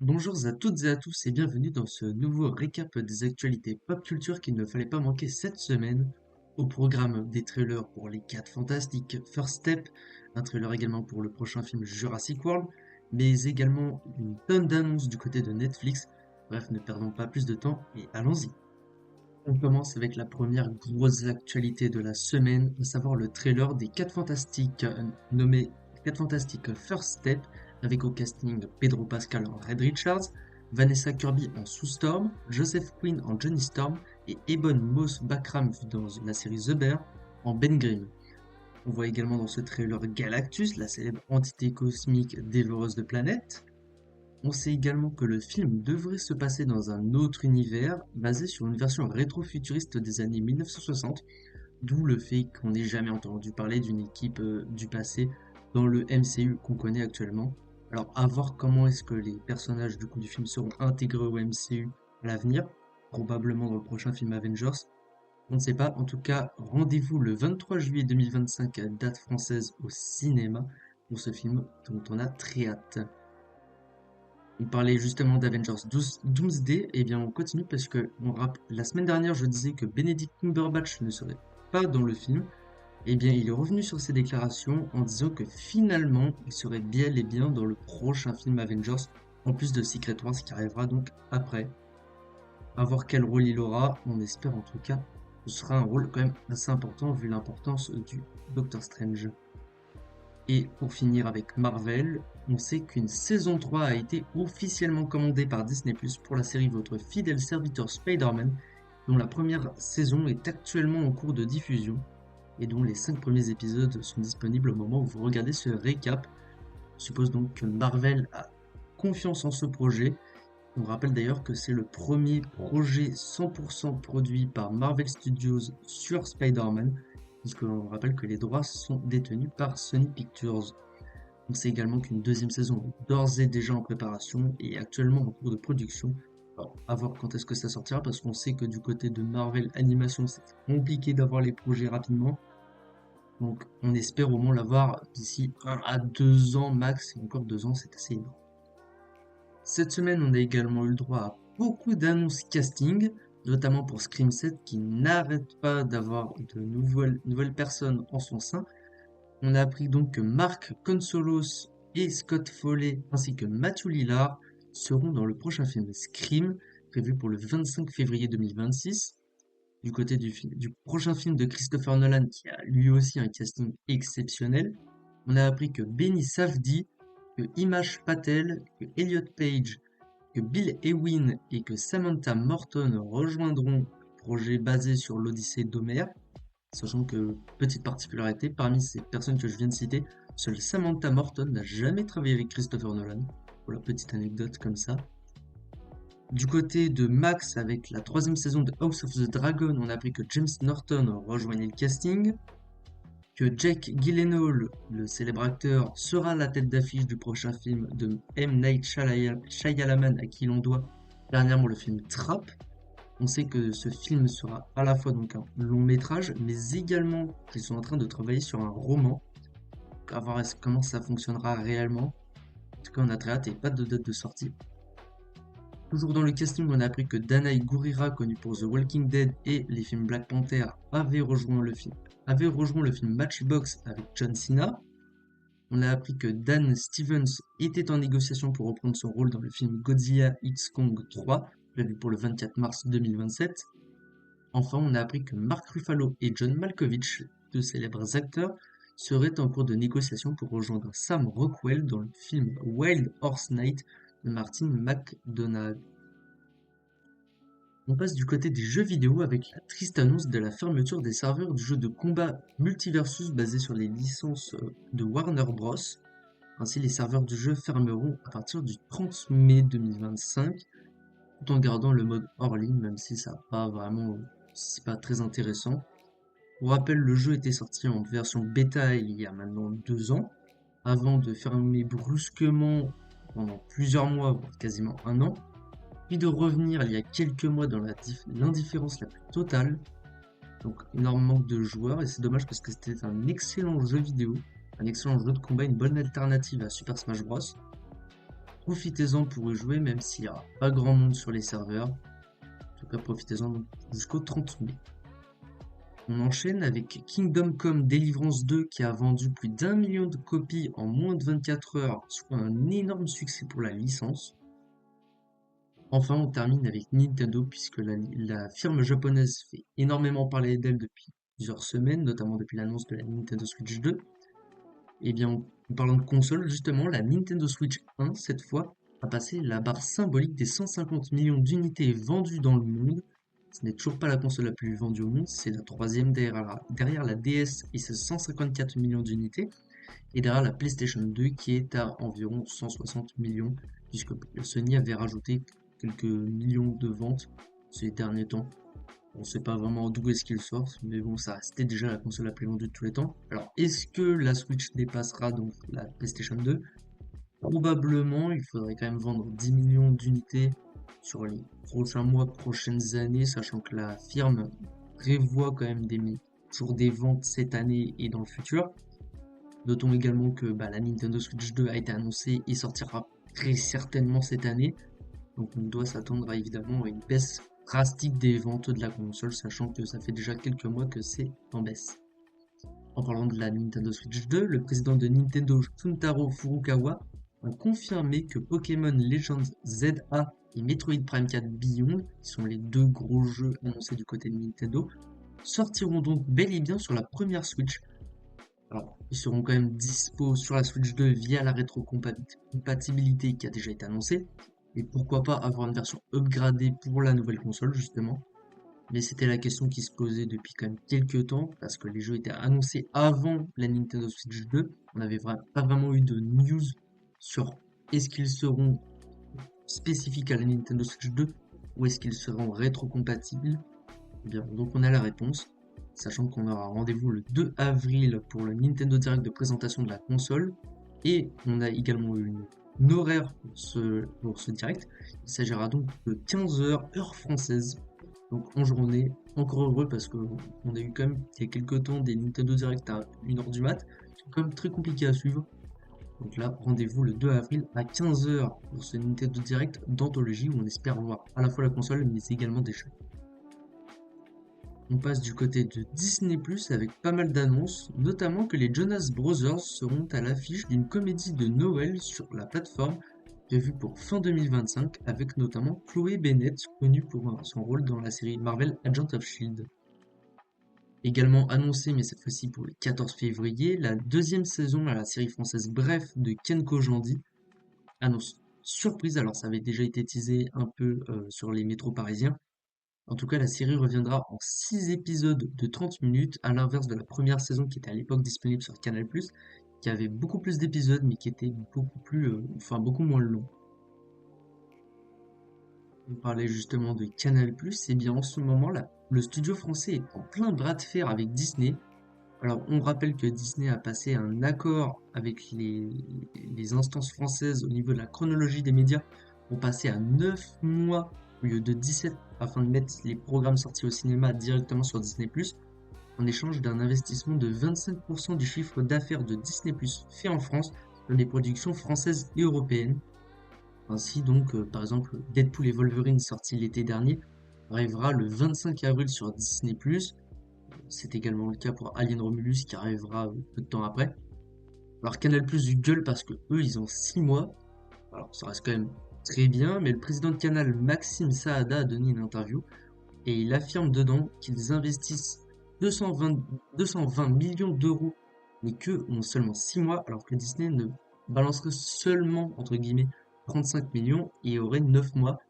Bonjour à toutes et à tous et bienvenue dans ce nouveau récap des actualités pop culture qu'il ne fallait pas manquer cette semaine. Au programme des trailers pour les 4 Fantastiques, First Step, un trailer également pour le prochain film Jurassic World, mais également une tonne d'annonces du côté de Netflix. Bref, ne perdons pas plus de temps et allons-y. On commence avec la première grosse actualité de la semaine, à savoir le trailer des 4 Fantastiques, nommé 4 Fantastiques First Step, avec au casting Pedro Pascal en Red Richards, Vanessa Kirby en Sue Storm, Joseph Quinn en Johnny Storm et Ebon Moss-Backramt dans la série The Bear en Ben Grimm. On voit également dans ce trailer Galactus, la célèbre entité cosmique dévoreuse de planètes. On sait également que le film devrait se passer dans un autre univers, basé sur une version rétro-futuriste des années 1960, d'où le fait qu'on n'ait jamais entendu parler d'une équipe du passé dans le MCU qu'on connaît actuellement. Alors à voir comment est-ce que les personnages du coup du film seront intégrés au MCU à l'avenir, probablement dans le prochain film Avengers. On ne sait pas, en tout cas, rendez-vous le 23 juillet 2025, date française au cinéma, pour ce film dont on a très hâte. On parlait justement d'Avengers Doomsday, et bien on continue parce que la semaine dernière je disais que Benedict Cumberbatch ne serait pas dans le film, et bien il est revenu sur ses déclarations en disant que finalement il serait bel et bien dans le prochain film Avengers, en plus de Secret Wars qui arrivera donc après. À voir quel rôle il aura, on espère en tout cas que ce sera un rôle quand même assez important vu l'importance du Doctor Strange. Et pour finir avec Marvel, on sait qu'une saison 3 a été officiellement commandée par Disney+ pour la série Votre fidèle serviteur Spider-Man, dont la première saison est actuellement en cours de diffusion et dont les 5 premiers épisodes sont disponibles au moment où vous regardez ce récap. Je suppose donc que Marvel a confiance en ce projet. On rappelle d'ailleurs que c'est le premier projet 100% produit par Marvel Studios sur Spider-Man, puisqu'on rappelle que les droits sont détenus par Sony Pictures. On sait également qu'une deuxième saison est d'ores et déjà en préparation et actuellement en cours de production. Alors, à voir quand est-ce que ça sortira, parce qu'on sait que du côté de Marvel Animation, c'est compliqué d'avoir les projets rapidement. Donc, on espère au moins l'avoir d'ici 1 à 2 ans max, et encore 2 ans, c'est assez énorme. Cette semaine, on a également eu le droit à beaucoup d'annonces casting, notamment pour Scream 7 qui n'arrête pas d'avoir de nouvelles personnes en son sein. On a appris donc que Mark Consolos et Scott Foley ainsi que Matthew Lillard seront dans le prochain film Scream, prévu pour le 25 février 2026. Du côté du prochain film de Christopher Nolan, qui a lui aussi un casting exceptionnel, on a appris que Benny Safdie, que Himesh Patel, que Elliot Page, que Bill Ewing et que Samantha Morton rejoindront le projet basé sur l'Odyssée d'Homère. Sachant que, petite particularité, parmi ces personnes que je viens de citer, seule Samantha Morton n'a jamais travaillé avec Christopher Nolan. Voilà, petite anecdote comme ça. Du côté de Max, avec la 3e saison de House of the Dragon, on a appris que James Norton rejoignait le casting, que Jake Gyllenhaal, le célèbre acteur, sera la tête d'affiche du prochain film de M. Night Shyamalan, à qui l'on doit dernièrement le film Trap. On sait que ce film sera à la fois donc un long métrage, mais également qu'ils sont en train de travailler sur un roman. À voir comment ça fonctionnera réellement. En tout cas, on a très hâte et pas de date de sortie. Toujours dans le casting, on a appris que Danai Gurira, connu pour The Walking Dead et les films Black Panther, avait rejoint le film Matchbox avec John Cena. On a appris que Dan Stevens était en négociation pour reprendre son rôle dans le film Godzilla X Kong 3, prévu pour le 24 mars 2027. Enfin, on a appris que Mark Ruffalo et John Malkovich, deux célèbres acteurs, seraient en cours de négociation pour rejoindre Sam Rockwell dans le film Wild Horse Night de Martin McDonagh. On passe du côté des jeux vidéo avec la triste annonce de la fermeture des serveurs du jeu de combat Multiversus basé sur les licences de Warner Bros. Ainsi, les serveurs du jeu fermeront à partir du 30 mai 2025, tout en gardant le mode hors ligne, même si ça n'a pas vraiment, c'est pas très intéressant. Pour rappel, le jeu était sorti en version bêta il y a maintenant 2 ans, avant de fermer brusquement pendant plusieurs mois, voire quasiment 1 an, puis de revenir il y a quelques mois dans l'indifférence la plus totale. Donc énormément de joueurs et c'est dommage parce que c'était un excellent jeu vidéo, un excellent jeu de combat, une bonne alternative à Super Smash Bros. Profitez-en pour y jouer même s'il n'y aura pas grand monde sur les serveurs. En tout cas profitez-en donc jusqu'au 30 mai. On enchaîne avec Kingdom Come Deliverance 2 qui a vendu plus d'1 million de copies en moins de 24 heures, soit un énorme succès pour la licence. Enfin, on termine avec Nintendo puisque la firme japonaise fait énormément parler d'elle depuis plusieurs semaines, notamment depuis l'annonce de la Nintendo Switch 2. Et bien, en parlant de console, justement, la Nintendo Switch 1, cette fois, a passé la barre symbolique des 150 millions d'unités vendues dans le monde. Ce n'est toujours pas la console la plus vendue au monde, c'est la troisième derrière la DS et ses 154 millions d'unités, et derrière la PlayStation 2 qui est à environ 160 millions, puisque Sony avait rajouté quelques millions de ventes ces derniers temps. On ne sait pas vraiment d'où est-ce qu'il sort, mais bon, ça restait déjà la console la plus vendue de tous les temps. Alors, est-ce que la Switch dépassera donc la PlayStation 2? Probablement, il faudrait quand même vendre 10 millions d'unités sur les prochains mois, prochaines années, sachant que la firme prévoit quand même toujours des ventes cette année et dans le futur. Notons également que la Nintendo Switch 2 a été annoncée et sortira très certainement cette année. Donc on doit s'attendre évidemment à une baisse drastique des ventes de la console, sachant que ça fait déjà quelques mois que c'est en baisse. En parlant de la Nintendo Switch 2, le président de Nintendo, Shuntaro Furukawa, a confirmé que Pokémon Legends ZA et Metroid Prime 4 Beyond, qui sont les deux gros jeux annoncés du côté de Nintendo, sortiront donc bel et bien sur la première Switch. Alors, ils seront quand même dispo sur la Switch 2 via la rétrocompatibilité qui a déjà été annoncée, et pourquoi pas avoir une version upgradée pour la nouvelle console justement. Mais c'était la question qui se posait depuis quand même quelques temps, parce que les jeux étaient annoncés avant la Nintendo Switch 2. On n'avait pas vraiment eu de news sur est-ce qu'ils seront spécifiques à la Nintendo Switch 2 ou est-ce qu'ils seront rétrocompatibles. Eh bien, donc on a la réponse, sachant qu'on aura rendez-vous le 2 avril pour le Nintendo Direct de présentation de la console, et on a également eu une horaire pour ce direct. Il s'agira donc de 15h heure française, donc en journée. Encore heureux parce qu'on a eu quand même il y a quelques temps des Nintendo Direct à 1h du mat, c'est quand même très compliqué à suivre. Donc là, rendez-vous le 2 avril à 15h pour ce Nintendo Direct d'anthologie où on espère voir à la fois la console mais également des jeux. On passe du côté de Disney+, avec pas mal d'annonces, notamment que les Jonas Brothers seront à l'affiche d'une comédie de Noël sur la plateforme, prévue pour fin 2025, avec notamment Chloé Bennett, connue pour son rôle dans la série Marvel Agents of S.H.I.E.L.D. Également annoncé, mais cette fois-ci pour le 14 février, la deuxième saison à la série française Bref de Ken Kojandi. Annonce surprise, alors ça avait déjà été teasé un peu sur les métros parisiens. En tout cas, la série reviendra en 6 épisodes de 30 minutes, à l'inverse de la première saison qui était à l'époque disponible sur Canal+, qui avait beaucoup plus d'épisodes, mais qui était beaucoup moins long. On parlait justement de Canal+, et bien en ce moment là, le studio français est en plein bras de fer avec Disney. Alors, on rappelle que Disney a passé un accord avec les instances françaises au niveau de la chronologie des médias pour passer à 9 mois au lieu de 17 afin de mettre les programmes sortis au cinéma directement sur Disney+, en échange d'un investissement de 25% du chiffre d'affaires de Disney+, fait en France dans des productions françaises et européennes. Ainsi donc, par exemple, Deadpool et Wolverine sorti l'été dernier arrivera le 25 avril sur Disney+. C'est également le cas pour Alien Romulus qui arrivera peu de temps après. Alors Canal+ du gueule parce que eux ils ont 6 mois. Alors ça reste quand même très bien, mais le président de Canal, Maxime Saada, a donné une interview et il affirme dedans qu'ils investissent 220 millions d'euros, mais qu'eux ont seulement 6 mois, alors que Disney ne balancerait seulement, entre guillemets, 35 millions et aurait 9 mois.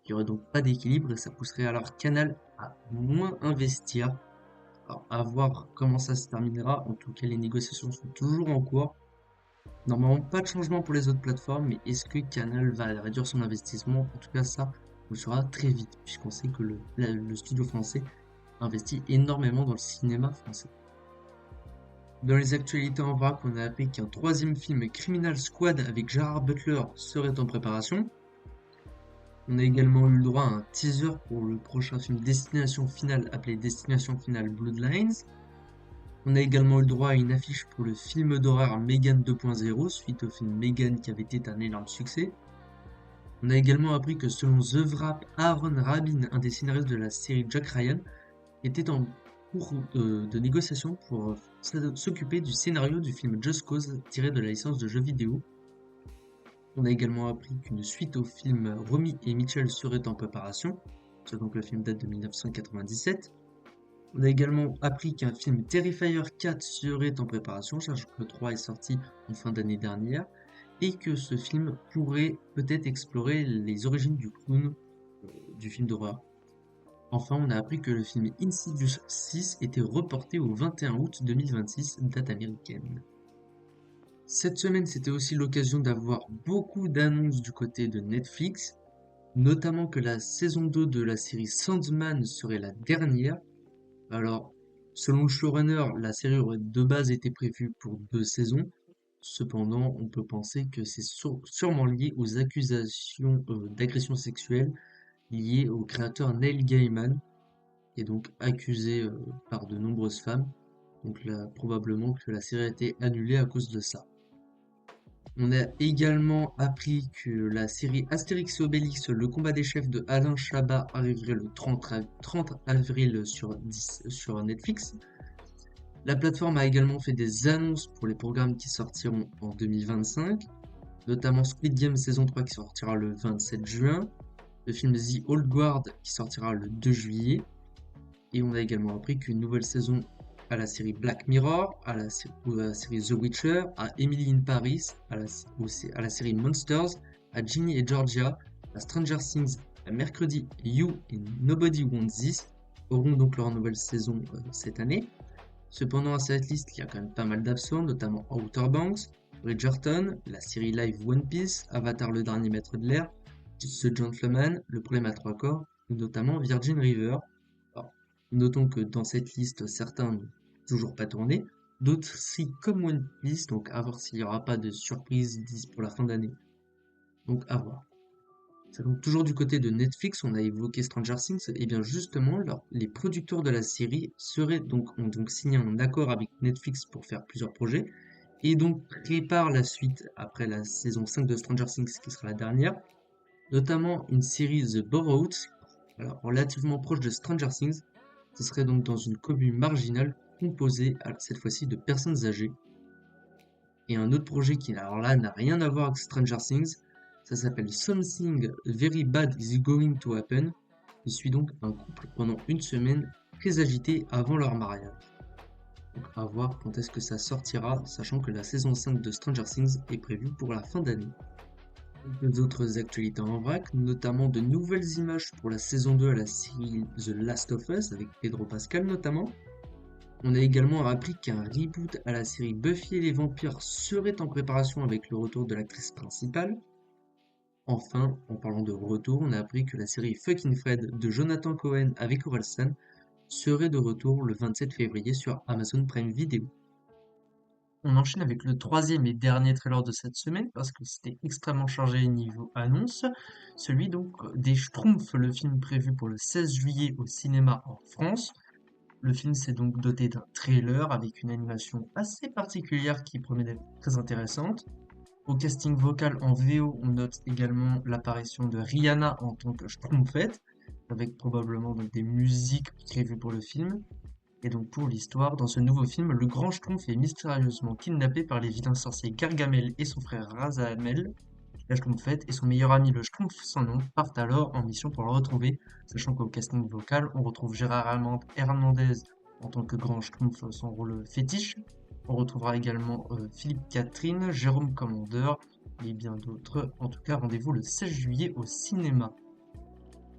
Il n'y aurait donc pas d'équilibre et ça pousserait alors Canal à moins investir. Alors, à voir comment ça se terminera. En tout cas, les négociations sont toujours en cours. Normalement, pas de changement pour les autres plateformes, mais est-ce que Canal va réduire son investissement? En tout cas, ça, on le saura très vite, puisqu'on sait que le studio français investit énormément dans le cinéma français. Dans les actualités en vrac, on a appris qu'un troisième film Criminal Squad avec Gerard Butler serait en préparation. On a également eu le droit à un teaser pour le prochain film Destination Finale appelé Destination Finale Bloodlines. On a également eu le droit à une affiche pour le film d'horreur Megan 2.0 suite au film Megan qui avait été un énorme succès. On a également appris que selon The Wrap, Aaron Rabin, un des scénaristes de la série Jack Ryan, était en cours de négociation pour s'occuper du scénario du film Just Cause tiré de la licence de jeux vidéo. On a également appris qu'une suite au film Romy et Mitchell serait en préparation, donc le film date de 1997. On a également appris qu'un film Terrifier 4 serait en préparation, sachant que le 3 est sorti en fin d'année dernière, et que ce film pourrait peut-être explorer les origines du clown du film d'horreur. Enfin, on a appris que le film Insidious 6 était reporté au 21 août 2026, date américaine. Cette semaine, c'était aussi l'occasion d'avoir beaucoup d'annonces du côté de Netflix, notamment que la saison 2 de la série Sandman serait la dernière. Alors, selon le showrunner, la série aurait de base été prévue pour 2 saisons. Cependant, on peut penser que c'est sûrement lié aux accusations d'agression sexuelle liées au créateur Neil Gaiman, qui est donc accusé par de nombreuses femmes. Donc là, probablement que la série a été annulée à cause de ça. On a également appris que la série Astérix et Obélix, le combat des chefs de Alain Chabat arriverait le 30 avril sur Netflix. La plateforme a également fait des annonces pour les programmes qui sortiront en 2025, notamment Squid Game saison 3 qui sortira le 27 juin, le film The Old Guard qui sortira le 2 juillet, et on a également appris qu'une nouvelle saison à la série Black Mirror, à la série The Witcher, à Emily in Paris, à la série Monsters, à Ginny et Georgia, à Stranger Things, à mercredi You et Nobody Wants This auront donc leur nouvelle saison cette année. Cependant, à cette liste, il y a quand même pas mal d'absents, notamment Outer Banks, Bridgerton, la série live One Piece, Avatar le dernier maître de l'air, The Gentleman, Le problème à trois corps, ou notamment Virgin River. Alors, notons que dans cette liste, certains n'ont toujours pas tourné, d'autres si comme One Piece, donc à voir s'il n'y aura pas de surprise pour la fin d'année. Donc à voir. Donc, toujours du côté de Netflix, on a évoqué Stranger Things, et bien justement, les producteurs de la série ont donc signé un accord avec Netflix pour faire plusieurs projets, et donc préparent la suite après la saison 5 de Stranger Things, qui sera la dernière, notamment une série The Borrowed, alors relativement proche de Stranger Things. Ce serait donc dans une commune marginale composée, cette fois-ci, de personnes âgées. Et un autre projet qui, alors là, n'a rien à voir avec Stranger Things, ça s'appelle Something Very Bad is Going to Happen. Il suit donc un couple pendant une semaine très agité avant leur mariage. Donc à voir quand est-ce que ça sortira, sachant que la saison 5 de Stranger Things est prévue pour la fin d'année. Deux autres actualités en vrac, notamment de nouvelles images pour la saison 2 à la série The Last of Us, avec Pedro Pascal notamment. On a également appris qu'un reboot à la série Buffy et les vampires serait en préparation avec le retour de l'actrice principale. Enfin, en parlant de retour, on a appris que la série Fucking Fred de Jonathan Cohen avec Orelsan serait de retour le 27 février sur Amazon Prime Video. On enchaîne avec le troisième et dernier trailer de cette semaine parce que c'était extrêmement chargé niveau annonce. Celui donc des Schtroumpfs, le film prévu pour le 16 juillet au cinéma en France. Le film s'est donc doté d'un trailer avec une animation assez particulière qui promet d'être très intéressante. Au casting vocal en VO, on note également l'apparition de Rihanna en tant que Schtroumpfette, avec probablement donc des musiques prévues pour le film. Et donc pour l'histoire, dans ce nouveau film, le grand Schtroumpf est mystérieusement kidnappé par les vilains sorciers Gargamel et son frère Razamel. La Schtroumpfette et son meilleur ami le Schtroumpf sans nom partent alors en mission pour le retrouver, sachant qu'au casting vocal, on retrouve Gérard Hernandez en tant que grand Schtroumpf, son rôle fétiche. On retrouvera également Philippe Catherine, Jérôme Commandeur et bien d'autres. En tout cas, rendez-vous le 16 juillet au cinéma.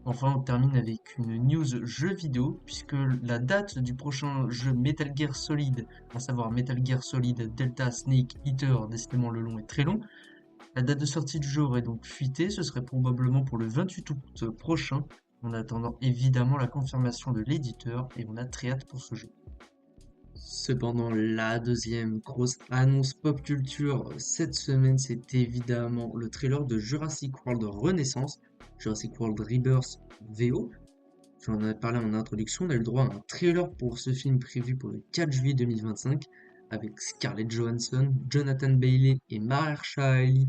Enfin, on termine avec une news jeu vidéo, puisque la date du prochain jeu Metal Gear Solid, à savoir Metal Gear Solid Delta Snake Eater, décidément le long est très long, la date de sortie du jeu aurait donc fuité, ce serait probablement pour le 28 août prochain, en attendant évidemment la confirmation de l'éditeur, et on a très hâte pour ce jeu. Cependant, la deuxième grosse annonce pop culture cette semaine, c'est évidemment le trailer de Jurassic World Renaissance. Jurassic World Rebirth VO. J'en avais parlé en introduction, on a eu le droit à un trailer pour ce film prévu pour le 4 juillet 2025 avec Scarlett Johansson, Jonathan Bailey et Mahershala Ali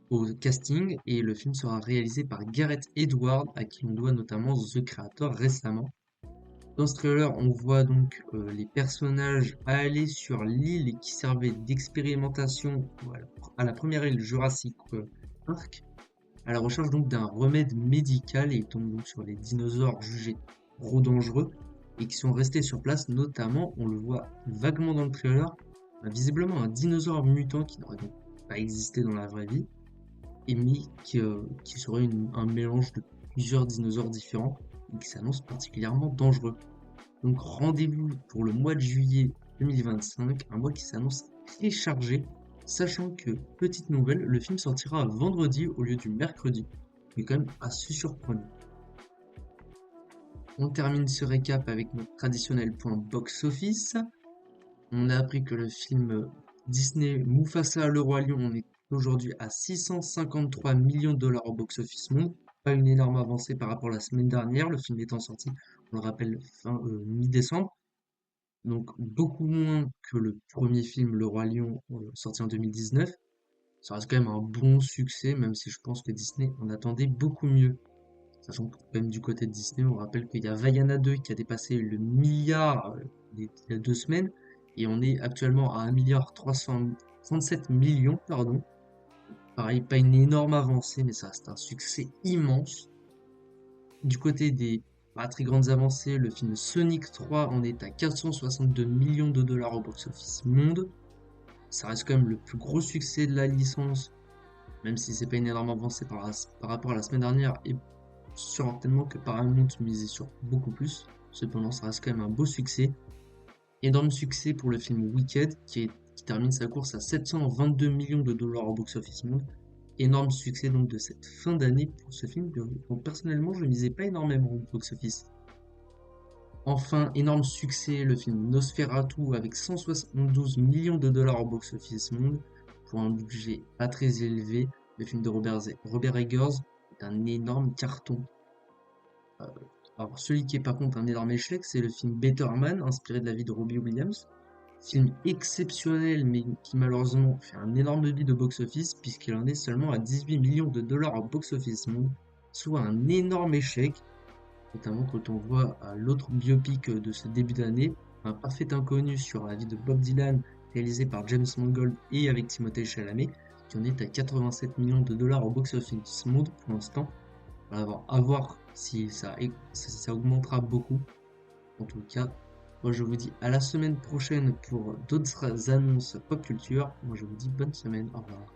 au casting, et le film sera réalisé par Gareth Edwards, à qui on doit notamment The Creator récemment. Dans ce trailer, on voit donc les personnages aller sur l'île qui servait d'expérimentation à la première île Jurassic Park, à la recherche donc d'un remède médical, et ils tombent donc sur les dinosaures jugés trop dangereux et qui sont restés sur place. Notamment, on le voit vaguement dans le trailer, visiblement un dinosaure mutant qui n'aurait donc pas existé dans la vraie vie, et qui serait un mélange de plusieurs dinosaures différents et qui s'annonce particulièrement dangereux. Donc rendez-vous pour le mois de juillet 2025, un mois qui s'annonce très chargé, sachant que, petite nouvelle, le film sortira vendredi au lieu du mercredi, mais quand même assez surprenant. On termine ce récap avec notre traditionnel point box-office. On a appris que le film Disney Mufasa le Roi Lion, on est aujourd'hui à 653 millions de dollars au box-office monde. Pas une énorme avancée par rapport à la semaine dernière, le film étant sorti, on le rappelle, mi-décembre. Donc beaucoup moins que le premier film Le Roi Lion sorti en 2019. Ça reste quand même un bon succès, même si je pense que Disney en attendait beaucoup mieux. Sachant que même du côté de Disney, on rappelle qu'il y a Vaiana 2 qui a dépassé le milliard il y a 2 semaines, et on est actuellement à 1,337 milliard, pardon. Pareil, pas une énorme avancée, mais ça reste un succès immense. Du côté des pas très grandes avancées, le film Sonic 3 en est à 462 millions de dollars au box-office monde. Ça reste quand même le plus gros succès de la licence, même si c'est pas une énorme avancée par rapport à la semaine dernière, et certainement que Paramount misait sur beaucoup plus. Cependant, ça reste quand même un beau succès. Énorme succès pour le film Wicked, qui termine sa course à 722 millions de dollars au box-office monde. Énorme succès donc de cette fin d'année pour ce film, dont personnellement je ne misais pas énormément au box-office. Enfin, énorme succès, le film Nosferatu avec 172 millions de dollars au box-office monde, pour un budget pas très élevé. Le film de Robert Eggers est un énorme carton. Alors celui qui est par contre un énorme échec, c'est le film Better Man, inspiré de la vie de Robbie Williams. Film exceptionnel, mais qui malheureusement fait un énorme bid au box-office, puisqu'il en est seulement à 18 millions de dollars au box-office monde, soit un énorme échec, notamment quand on voit l'autre biopic de ce début d'année, Un parfait inconnu sur la vie de Bob Dylan, réalisé par James Mangold et avec Timothée Chalamet, qui en est à 87 millions de dollars au box-office monde pour l'instant. À voir si ça augmentera beaucoup. En tout cas, moi je vous dis à la semaine prochaine pour d'autres annonces pop culture. Moi je vous dis bonne semaine, au revoir.